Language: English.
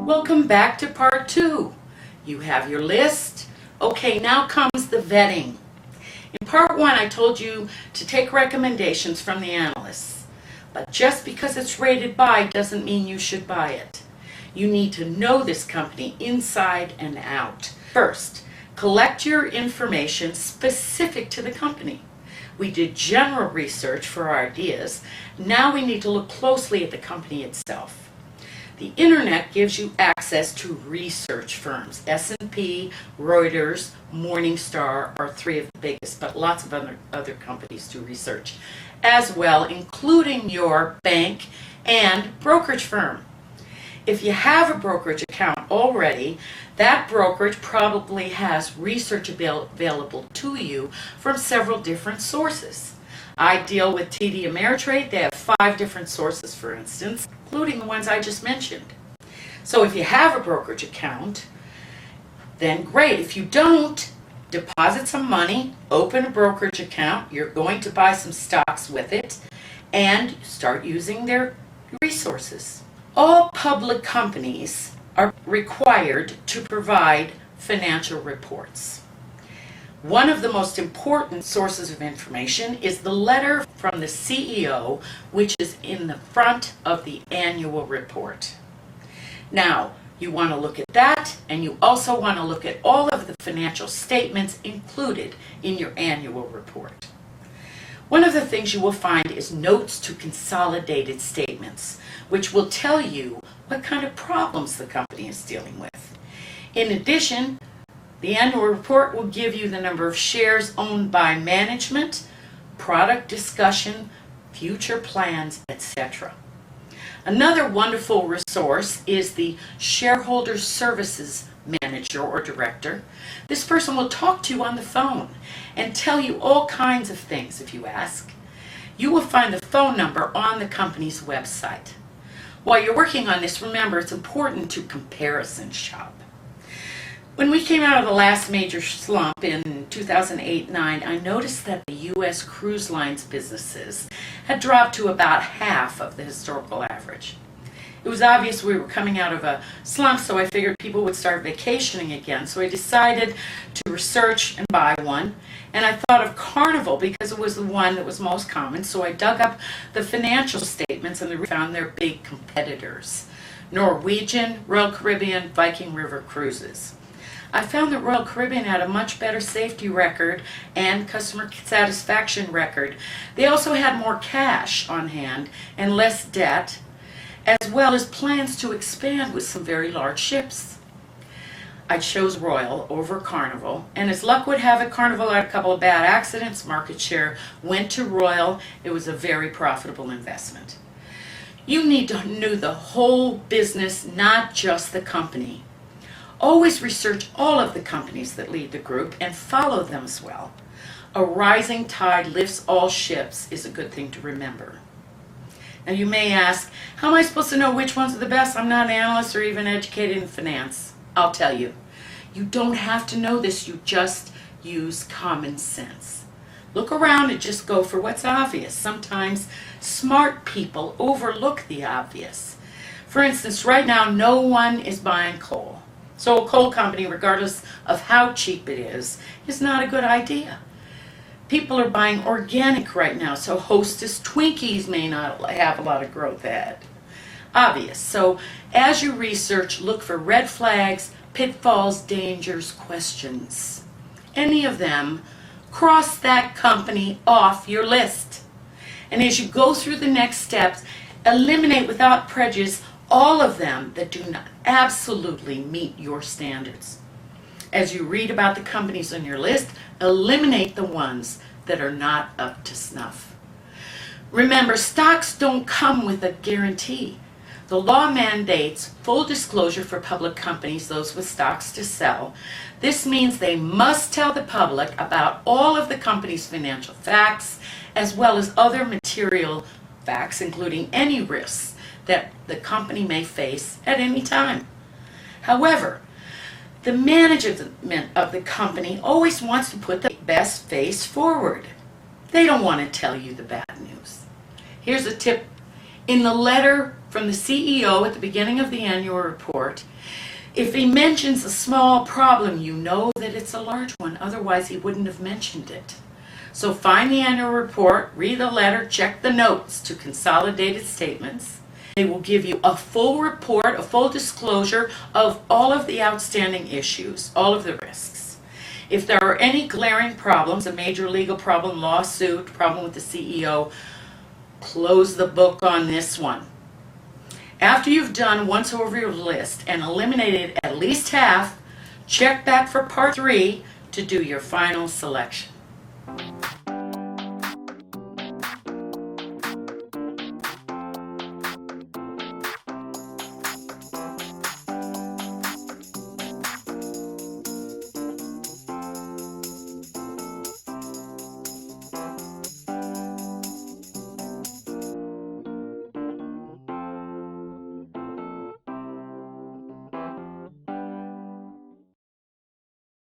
Welcome back to part 2. You have your list. Okay, now comes the vetting. In part 1, I told you to take recommendations from the analysts. But just because it's rated buy doesn't mean you should buy it. You need to know this company inside and out. First, collect your information specific to the company. We did general research for our ideas. Now we need to look closely at the company itself. The internet gives you access to research firms. S&P, Reuters, Morningstar are 3 of the biggest, but lots of other companies do research as well, including your bank and brokerage firm. If you have a brokerage account already, that brokerage probably has research available to you from several different sources. I deal with TD Ameritrade. They have 5 different sources, for instance, including the ones I just mentioned. So if you have a brokerage account, then great. If you don't, deposit some money, open a brokerage account. You're going to buy some stocks with it, and start using their resources. All public companies are required to provide financial reports. One of the most important sources of information is the letter from the CEO, which is in the front of the annual report. Now, you want to look at that, and you also want to look at all of the financial statements included in your annual report. One of the things you will find is notes to consolidated statements, which will tell you what kind of problems the company is dealing with. In addition, the annual report will give you the number of shares owned by management, product discussion, future plans, etc. Another wonderful resource is the Shareholder Services Manager or Director. This person will talk to you on the phone and tell you all kinds of things if you ask. You will find the phone number on the company's website. While you're working on this, remember it's important to comparison shop. When we came out of the last major slump in 2008-9, I noticed that the U.S. cruise lines businesses had dropped to about half of the historical average. It was obvious we were coming out of a slump, so I figured people would start vacationing again. So I decided to research and buy one. And I thought of Carnival because it was the one that was most common. So I dug up the financial statements and found their big competitors: Norwegian, Royal Caribbean, Viking River Cruises. I found that Royal Caribbean had a much better safety record and customer satisfaction record. They also had more cash on hand and less debt, as well as plans to expand with some very large ships. I chose Royal over Carnival, and as luck would have it, Carnival had a couple of bad accidents. Market share went to Royal. It was a very profitable investment. You need to know the whole business, not just the company. Always research all of the companies that lead the group and follow them as well. A rising tide lifts all ships is a good thing to remember. Now you may ask, how am I supposed to know which ones are the best? I'm not an analyst or even educated in finance. I'll tell you. You don't have to know this, you just use common sense. Look around and just go for what's obvious. Sometimes smart people overlook the obvious. For instance, right now no one is buying coal. So a coal company, regardless of how cheap it is not a good idea. People are buying organic right now, so Hostess Twinkies may not have a lot of growth ahead. Obvious. So as you research, look for red flags, pitfalls, dangers, questions. Any of them, cross that company off your list. And as you go through the next steps, eliminate without prejudice all of them that do not absolutely meet your standards. As you read about the companies on your list, eliminate the ones that are not up to snuff. Remember, stocks don't come with a guarantee. The law mandates full disclosure for public companies, those with stocks to sell. This means they must tell the public about all of the company's financial facts, as well as other material facts, including any risks that the company may face at any time. However, the management of the company always wants to put the best face forward. They don't want to tell you the bad news. Here's a tip. In the letter from the CEO at the beginning of the annual report, if he mentions a small problem, you know that it's a large one. Otherwise, he wouldn't have mentioned it. So find the annual report, read the letter, check the notes to consolidated statements. They will give you a full report, a full disclosure of all of the outstanding issues, all of the risks. If there are any glaring problems, a major legal problem, lawsuit, problem with the CEO, close the book on this one. After you've done once over your list and eliminated at least half, check back for part 3 to do your final selection.